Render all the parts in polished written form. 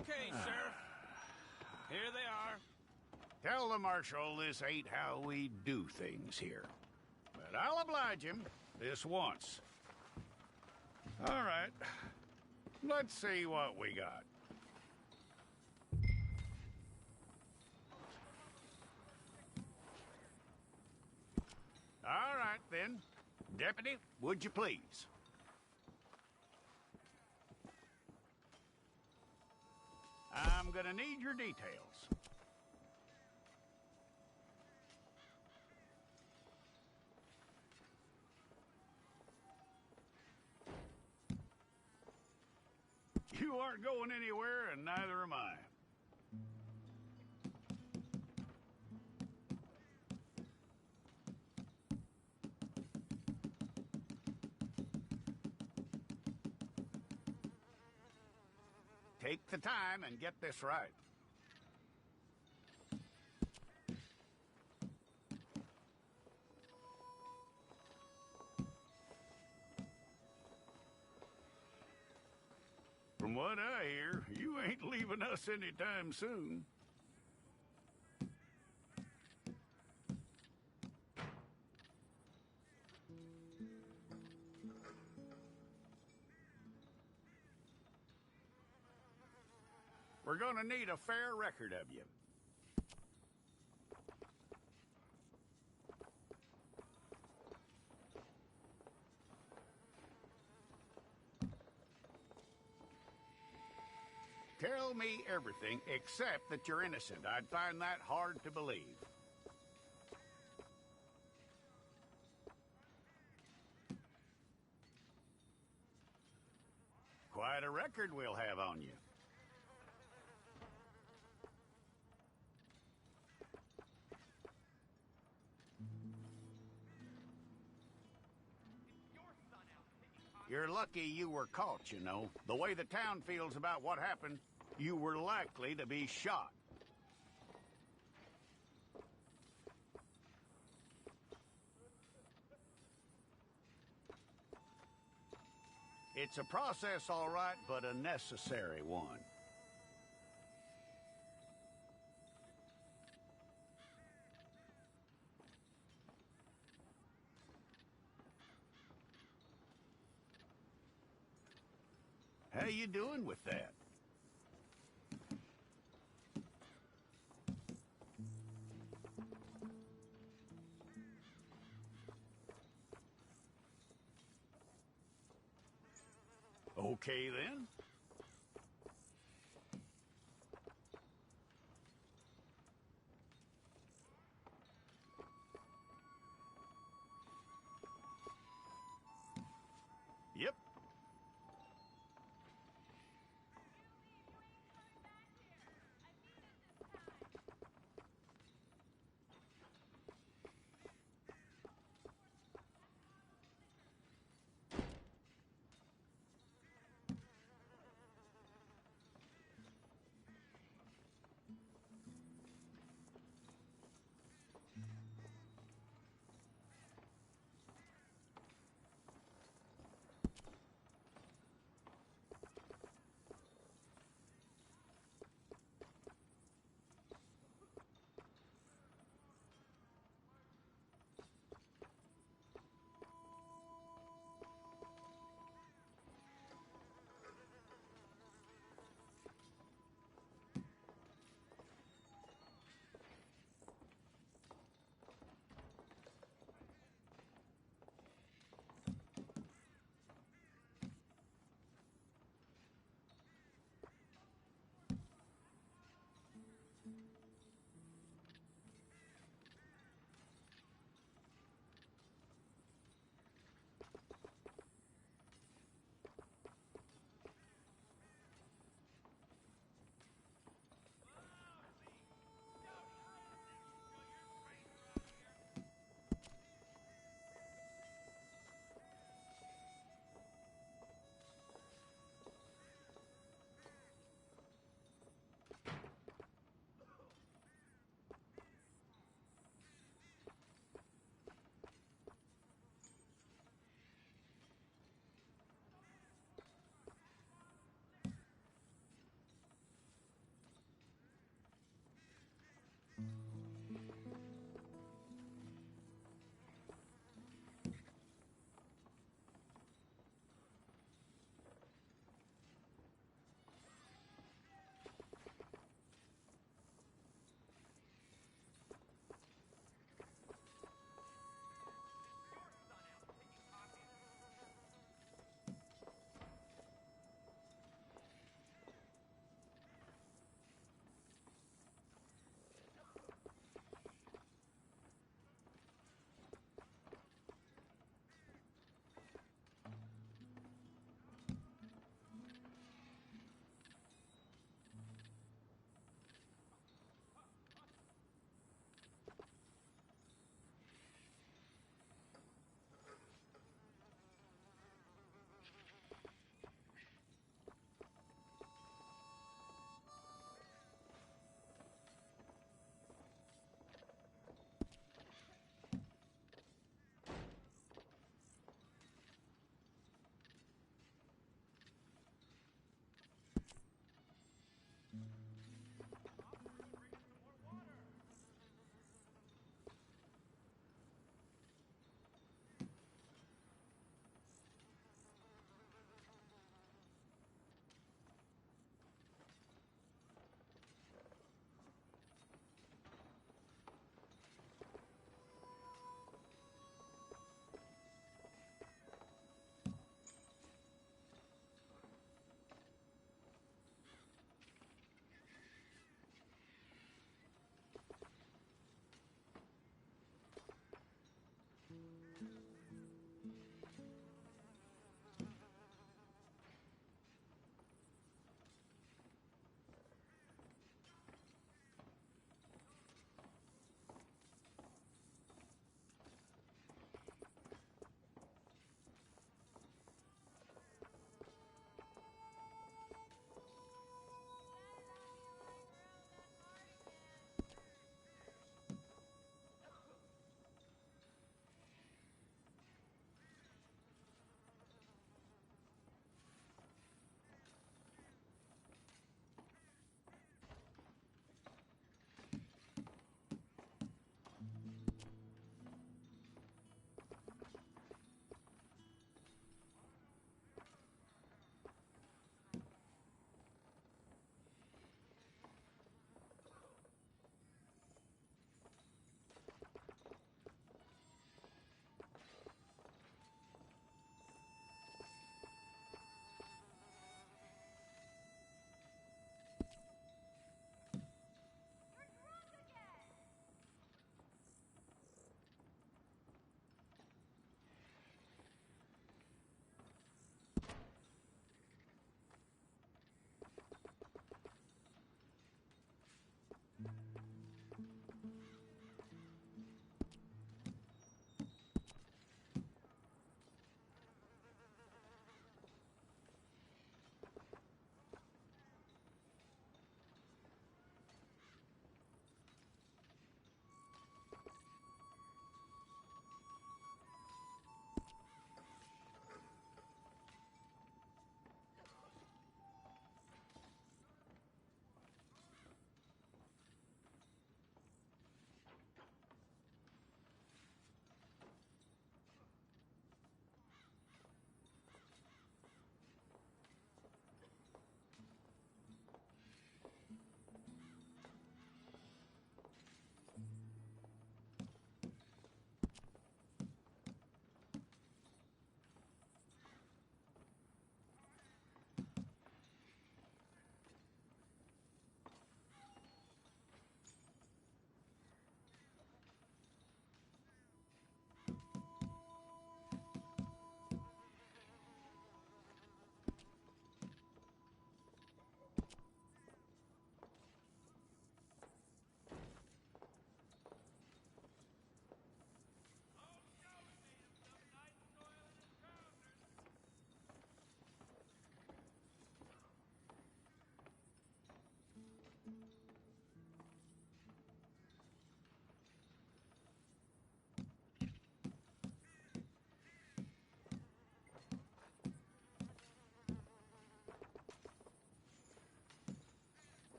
Okay, Sheriff. Here they are. Tell the Marshal this ain't how we do things here. But I'll oblige him this once. All right. Let's see what we got. All right, then. Deputy, would you please? I'm gonna need your details. You aren't going anywhere, and neither am I. Take the time and get this right. From what I hear, you ain't leaving us anytime soon. We're gonna need a fair record of you. Tell me everything except that you're innocent. I'd find that hard to believe. Quite a record we'll have on you. You're lucky you were caught, you know. The way the town feels about what happened, you were likely to be shot. It's a process, all right, but a necessary one. How you doing with that? Okay, then. Yep.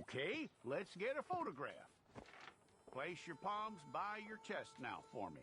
Okay, let's get a photograph. Place your palms by your chest now for me.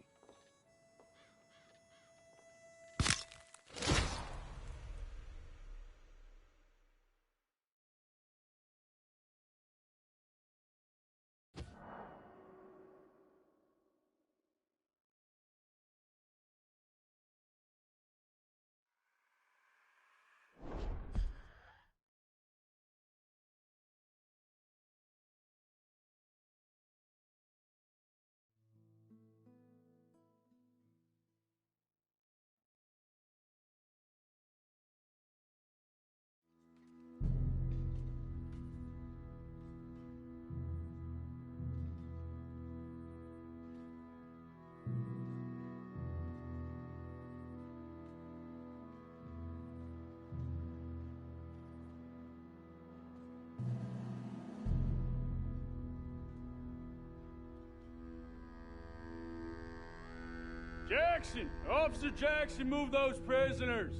Jackson! Officer Jackson, move those prisoners!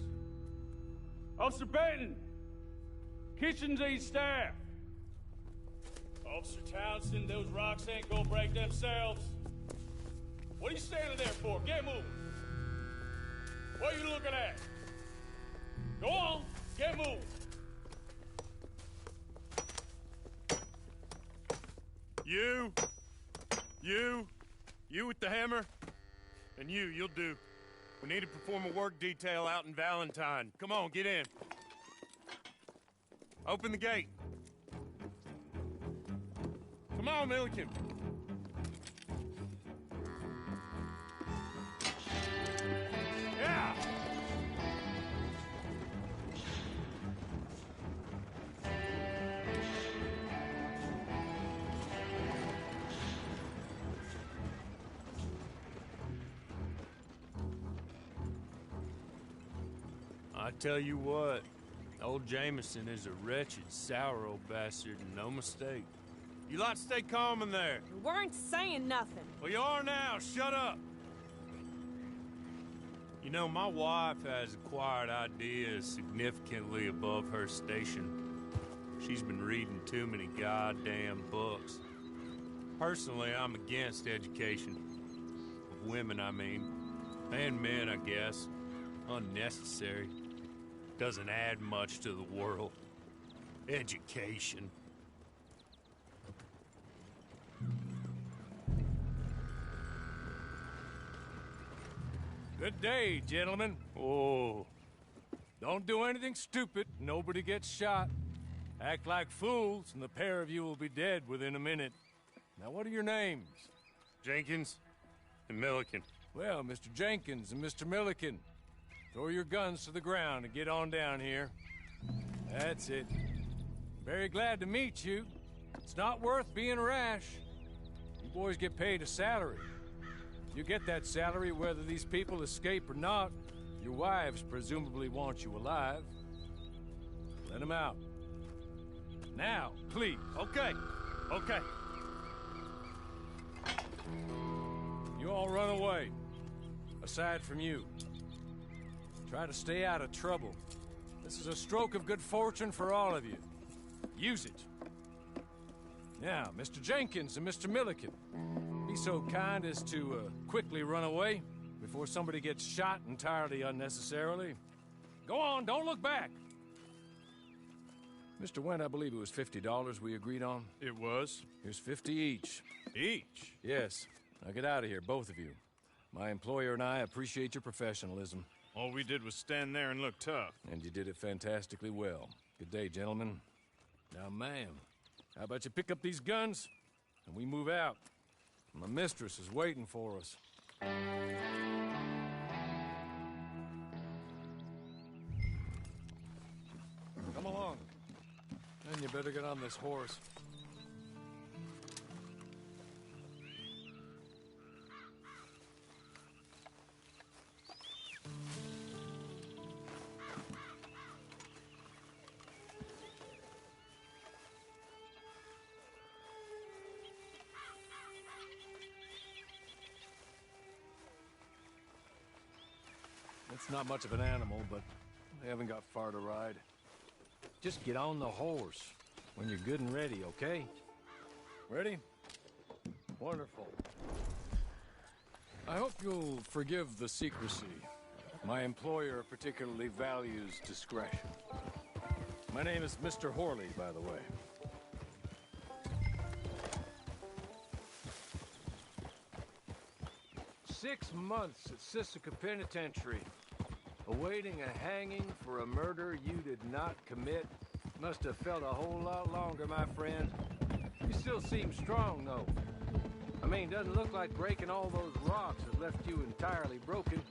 Officer Benton! Kitchens aid staff! Officer Townsend, those rocks ain't gonna break themselves. What are you standing there for? Get moving! What are you looking at? Go on, get moving! You with the hammer? And you'll do. We need to perform a work detail out in Valentine. Come on, get in. Open the gate. Come on, Milliken. Yeah! I tell you what, old Jameson is a wretched, sour old bastard, and no mistake. You lot stay calm in there. We weren't saying nothing. Well, you are now. Shut up. You know, my wife has acquired ideas significantly above her station. She's been reading too many goddamn books. Personally, I'm against education. Of women, I mean. And men, I guess. Unnecessary. Doesn't add much to the world. Education. Good day, gentlemen. Oh. Don't do anything stupid. Nobody gets shot. Act like fools, and the pair of you will be dead within a minute. Now, what are your names? Jenkins and Milliken. Well, Mr. Jenkins and Mr. Milliken, throw your guns to the ground and get on down here. That's it. Very glad to meet you. It's not worth being rash. You boys get paid a salary. You get that salary whether these people escape or not. Your wives presumably want you alive. Let them out. Now, please. Okay. You all run away. Aside from you. Try to stay out of trouble. This is a stroke of good fortune for all of you. Use it. Now, Mr. Jenkins and Mr. Milliken, be so kind as to quickly run away before somebody gets shot entirely unnecessarily. Go on, don't look back. Mr. Wendt, I believe it was $50 we agreed on. It was. Here's 50 each. Each? Yes. Now get out of here, both of you. My employer and I appreciate your professionalism. All we did was stand there and look tough. And you did it fantastically well. Good day, gentlemen. Now, ma'am, how about you pick up these guns, and we move out? My mistress is waiting for us. Come along. And you better get on this horse. It's not much of an animal, but they haven't got far to ride. Just get on the horse. when you're good and ready, okay? Ready? Wonderful. I hope you'll forgive the secrecy. My employer particularly values discretion. My name is Mr. Horley, by the way. 6 months at Sisika Penitentiary, awaiting a hanging for a murder you did not commit. Must have felt a whole lot longer, my friend. You still seem strong, though. I mean, doesn't look like breaking all those rocks has left you entirely broken,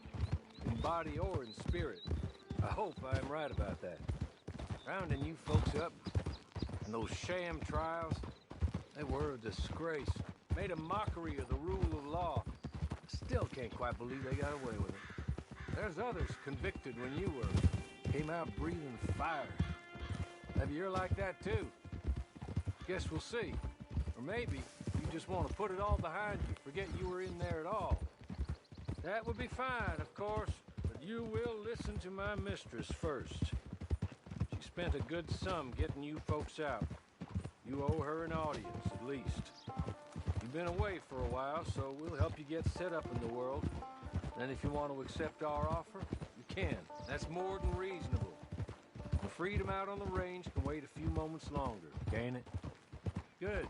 in body or in spirit. I hope I am right about that. Rounding you folks up, and those sham trials, they were a disgrace. Made a mockery of the rule of law. Still can't quite believe they got away with it. There's others convicted when you were. Came out breathing fire. Maybe you're like that too. Guess we'll see. Or maybe you just want to put it all behind you, forget you were in there at all. That would be fine, of course, but you will listen to my mistress first. She spent a good sum getting you folks out. You owe her an audience, at least. You've been away for a while, so we'll help you get set up in the world. And if you want to accept our offer, you can. That's more than reasonable. The freedom out on the range can wait a few moments longer, can't it? Good.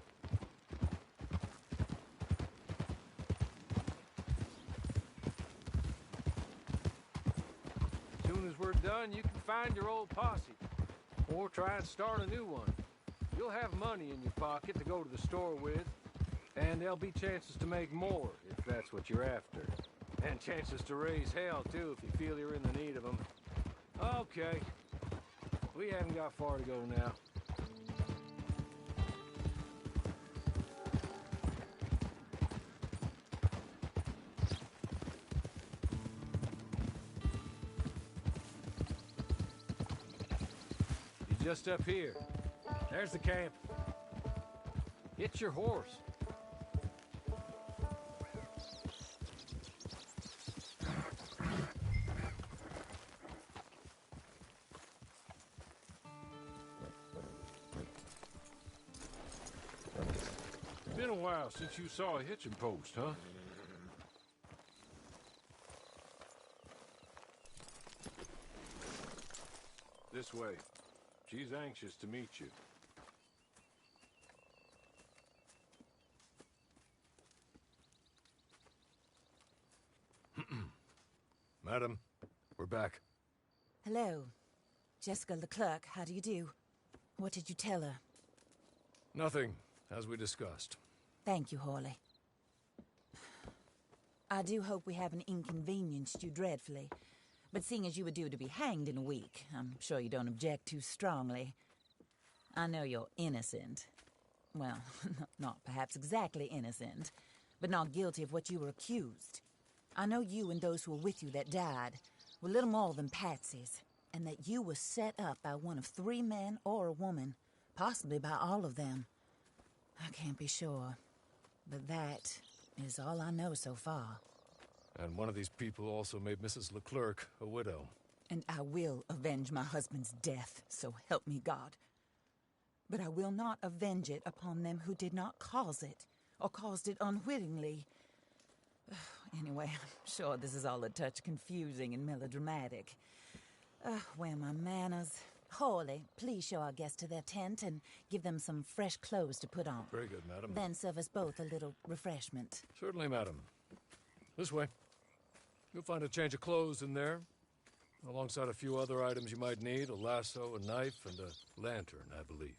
As soon as we're done, you can find your old posse. Or try and start a new one. You'll have money in your pocket to go to the store with. And there'll be chances to make more, if that's what you're after. And chances to raise hell, too, if you feel you're in the need of them. Okay. We haven't got far to go now. You're just up here. There's the camp. It's your horse. Been a while since you saw a hitching post, huh? This way. She's anxious to meet you. Madam, we're back. Hello. Jessica Leclerc, how do you do? What did you tell her? Nothing, as we discussed. Thank you, Horley. I do hope we haven't inconvenienced you dreadfully. But seeing as you were due to be hanged in a week, I'm sure you don't object too strongly. I know you're innocent. Well, not perhaps exactly innocent, but not guilty of what you were accused. I know you and those who were with you that died were little more than patsies, and that you were set up by one of 3 men or a woman, possibly by all of them. I can't be sure, but that is all I know so far. And one of these people also made Mrs. Leclerc a widow. And I will avenge my husband's death, so help me God. But I will not avenge it upon them who did not cause it, or caused it unwittingly. Anyway, I'm sure this is all a touch confusing and melodramatic. Where are my manners? Horley, please show our guests to their tent and give them some fresh clothes to put on. Very good, madam. Then serve us both a little refreshment. Certainly, madam. This way. You'll find a change of clothes in there, alongside a few other items you might need, a lasso, a knife, and a lantern, I believe.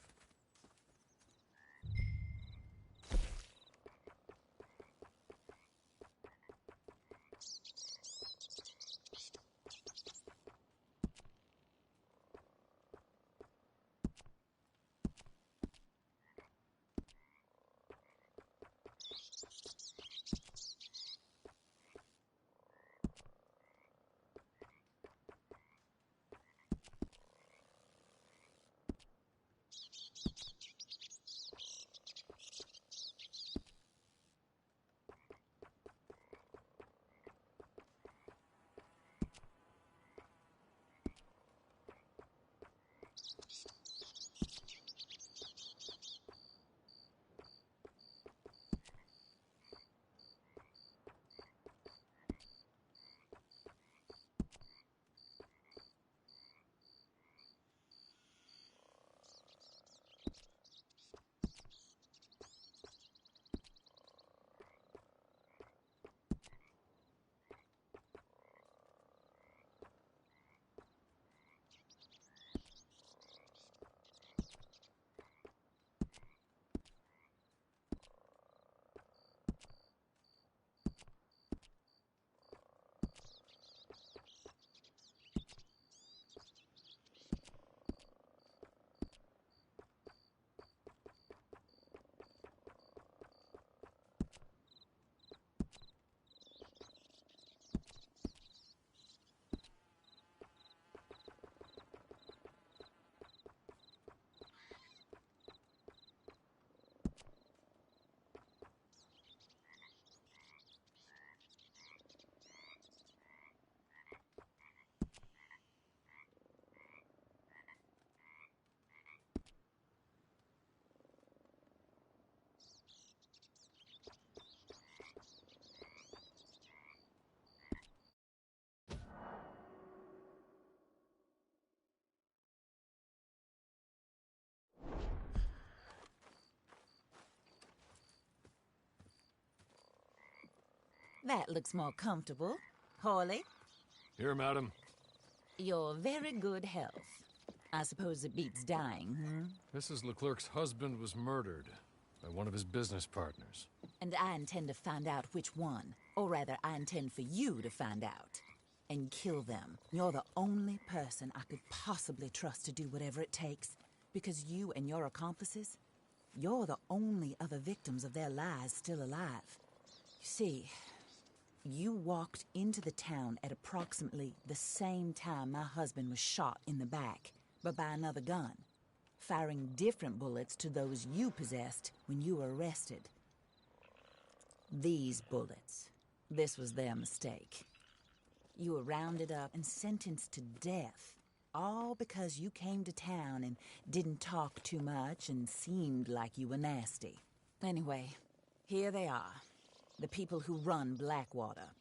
That looks more comfortable. Hawley, Here, madam. your very good health. I suppose it beats dying, Mrs. Leclerc's husband was murdered by one of his business partners. And I intend to find out which one. Or rather, I intend for you to find out. And kill them. You're the only person I could possibly trust to do whatever it takes. Because you and your accomplices, you're the only other victims of their lies still alive. You see, you walked into the town at approximately the same time my husband was shot in the back, but by another gun, firing different bullets to those you possessed when you were arrested. These bullets, this was their mistake. You were rounded up and sentenced to death, all because you came to town and didn't talk too much and seemed like you were nasty. Anyway, here they are, the people who run Blackwater.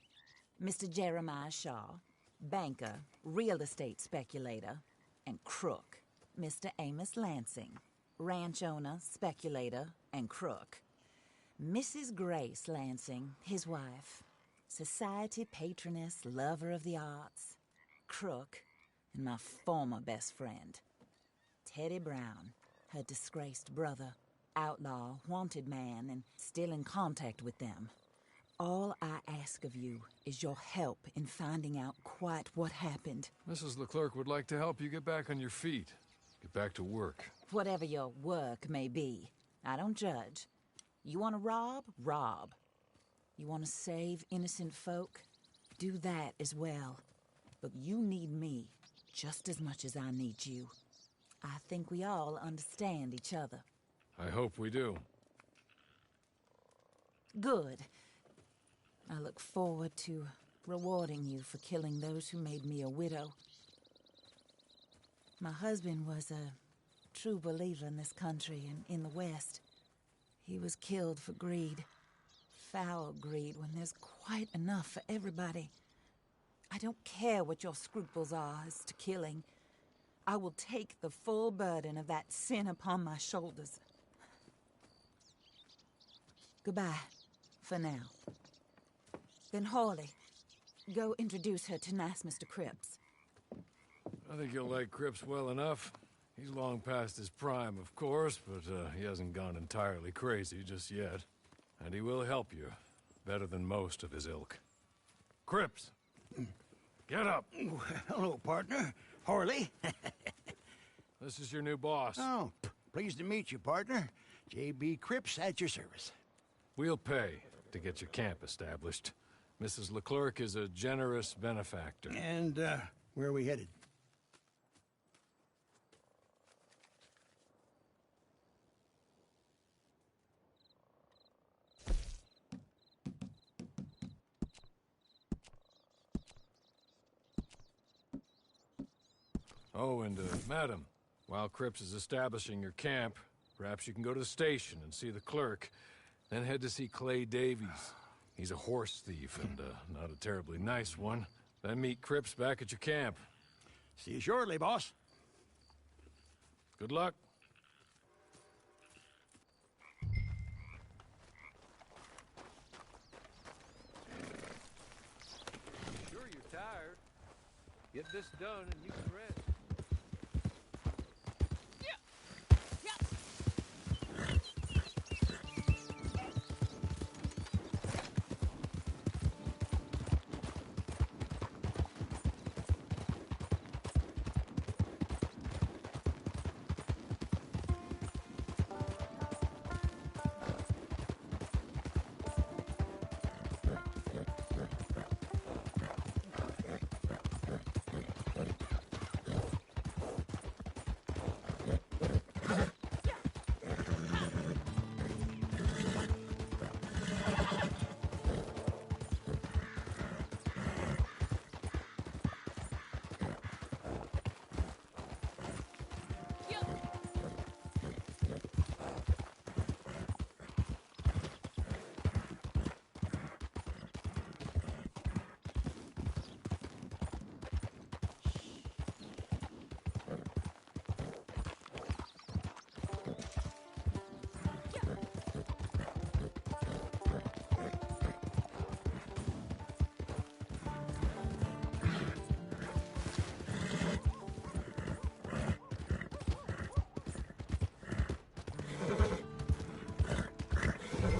Mr. Jeremiah Shaw, banker, real estate speculator, and crook. Mr. Amos Lansing, ranch owner, speculator, and crook. Mrs. Grace Lansing, his wife, society patroness, lover of the arts, crook, and my former best friend. Teddy Brown, her disgraced brother, outlaw, wanted man, and still in contact with them. All I ask of you is your help in finding out quite what happened. Mrs. Leclerc would like to help you get back on your feet. Get back to work. Whatever your work may be, I don't judge. You want to rob? Rob. You want to save innocent folk? Do that as well. But you need me just as much as I need you. I think we all understand each other. I hope we do. Good. I look forward to rewarding you for killing those who made me a widow. My husband was a true believer in this country and in the West. He was killed for greed. Foul greed when there's quite enough for everybody. I don't care what your scruples are as to killing. I will take the full burden of that sin upon my shoulders. Goodbye, for now. Then Hawley, go introduce her to nice Mr. Cripps. I think you'll like Cripps well enough. He's long past his prime, of course, but he hasn't gone entirely crazy just yet. And he will help you, better than most of his ilk. Cripps! Get up! Hello, partner. Harley. This is your new boss. Oh, pleased to meet you, partner. J.B. Cripps at your service. We'll pay to get your camp established. Mrs. Leclerc is a generous benefactor. And, where are we headed? Oh, and, madam, while Cripps is establishing your camp, perhaps you can go to the station and see the clerk, then head to see Clay Davies. He's a horse thief and, not a terribly nice one. Then meet Cripps back at your camp. See you shortly, boss. Good luck. Sure you're tired. Get this done and you can rest.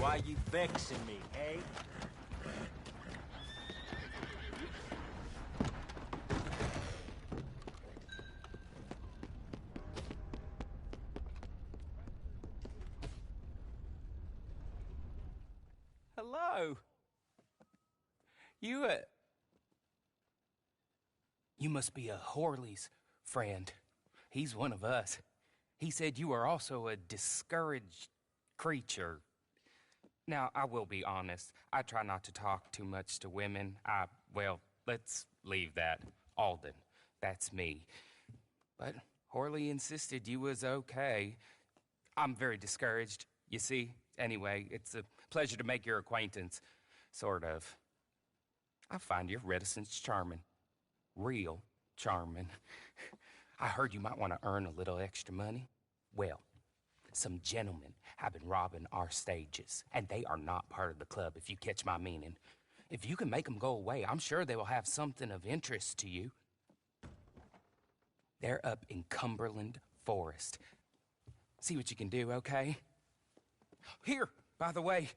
Why you vexing me, eh? Hello. You must be a Horley's friend. He's one of us. He said you are also a discouraged creature. Now, I will be honest. I try not to talk too much to women. Well, let's leave that. Alden, that's me. But Horley insisted you was okay. I'm very discouraged, you see. Anyway, it's a pleasure to make your acquaintance. Sort of. I find your reticence charming. Real charming. I heard you might want to earn a little extra money. Well, some gentlemen have been robbing our stages, and they are not part of the club, if you catch my meaning. If you can make them go away, I'm sure they will have something of interest to you. They're up in Cumberland Forest. See what you can do, okay? Here, by the way,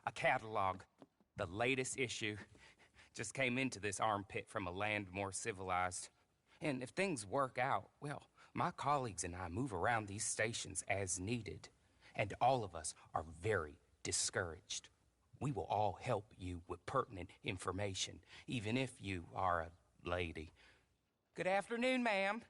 a catalog. The latest issue just came into this armpit from a land more civilized. And if things work out, well, my colleagues and I move around these stations as needed. And all of us are very discouraged. We will all help you with pertinent information, even if you are a lady. Good afternoon, ma'am.